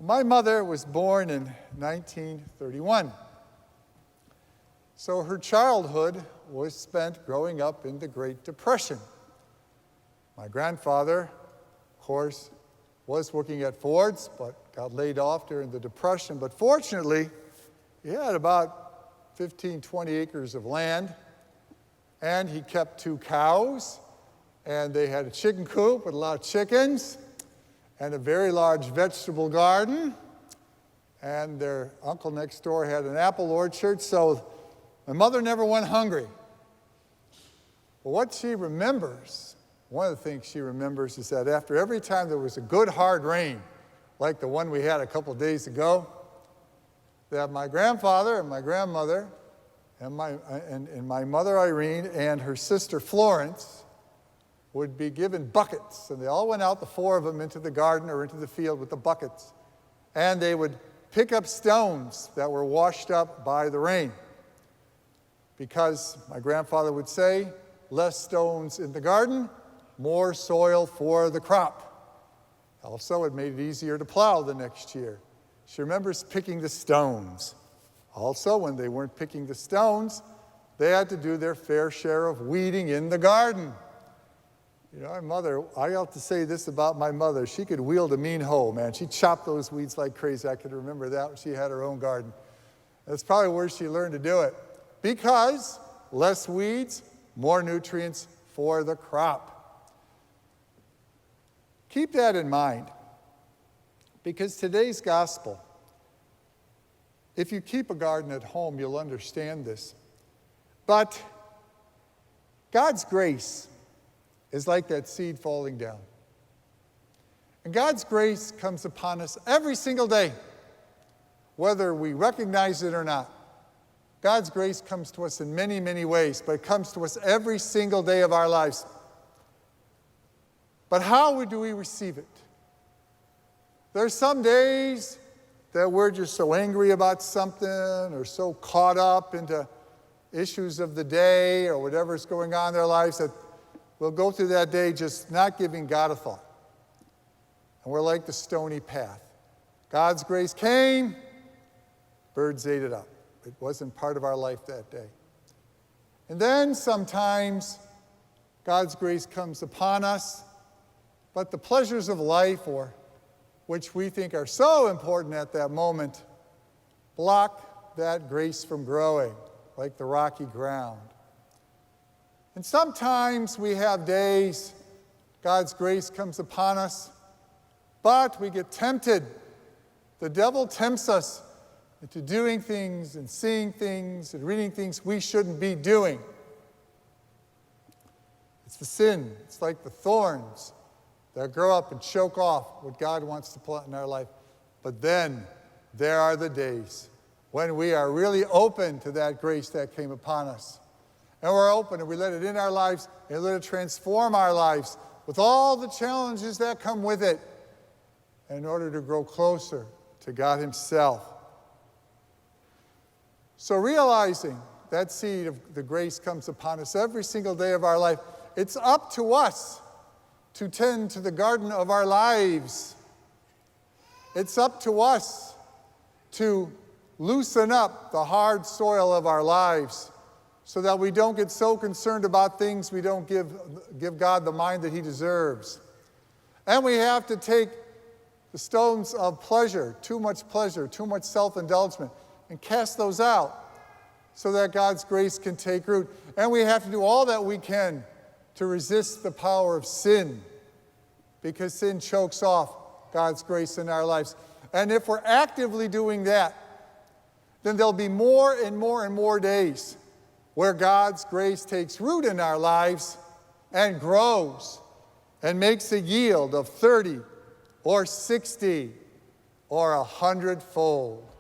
My mother was born in 1931. So her childhood was spent growing up in the Great Depression. My grandfather, of course, was working at Ford's, but got laid off during the Depression. But fortunately, he had about 15, 20 acres of land, and he kept 2 cows, and they had a chicken coop with a lot of chickens, and a very large vegetable garden, and their uncle next door had an apple orchard, so my mother never went hungry. But what she remembers, one of the things she remembers is that after every time there was a good hard rain, like the one we had a couple days ago, that my grandfather and my grandmother and my mother Irene and her sister Florence would be given buckets, and they all went out, the 4 of them, into the garden or into the field with the buckets, and they would pick up stones that were washed up by the rain, because my grandfather would say, less stones in the garden, more soil for the crop. Also, it made it easier to plow the next year. She remembers picking the stones. Also, when they weren't picking the stones, they had to do their fair share of weeding in the garden. You know, my mother, I have to say this about my mother. She could wield a mean hoe, man. She chopped those weeds like crazy. I could remember that when she had her own garden. That's probably where she learned to do it. Because less weeds, more nutrients for the crop. Keep that in mind. Because today's gospel, if you keep a garden at home, you'll understand this. But God's grace is like that seed falling down. And God's grace comes upon us every single day, whether we recognize it or not. God's grace comes to us in many, many ways, but it comes to us every single day of our lives. But how do we receive it? There's some days that we're just so angry about something or so caught up into issues of the day or whatever's going on in their lives that we'll go through that day just not giving God a thought. And we're like the stony path. God's grace came, birds ate it up. It wasn't part of our life that day. And then sometimes God's grace comes upon us, but the pleasures of life, or which we think are so important at that moment, block that grace from growing, like the rocky ground. And sometimes we have days God's grace comes upon us, but we get tempted. The devil tempts us into doing things and seeing things and reading things we shouldn't be doing. It's the sin. It's like the thorns that grow up and choke off what God wants to plant in our life. But then there are the days when we are really open to that grace that came upon us. And we're open and we let it in our lives and let it transform our lives with all the challenges that come with it in order to grow closer to God Himself. So realizing that seed of the grace comes upon us every single day of our life, it's up to us to tend to the garden of our lives. It's up to us to loosen up the hard soil of our lives so that we don't get so concerned about things we don't give God the mind that He deserves. And we have to take the stones of pleasure, too much self-indulgence, and cast those out so that God's grace can take root. And we have to do all that we can to resist the power of sin, because sin chokes off God's grace in our lives. And if we're actively doing that, then there'll be more and more and more days where God's grace takes root in our lives and grows and makes a yield of 30 or 60 or 100-fold.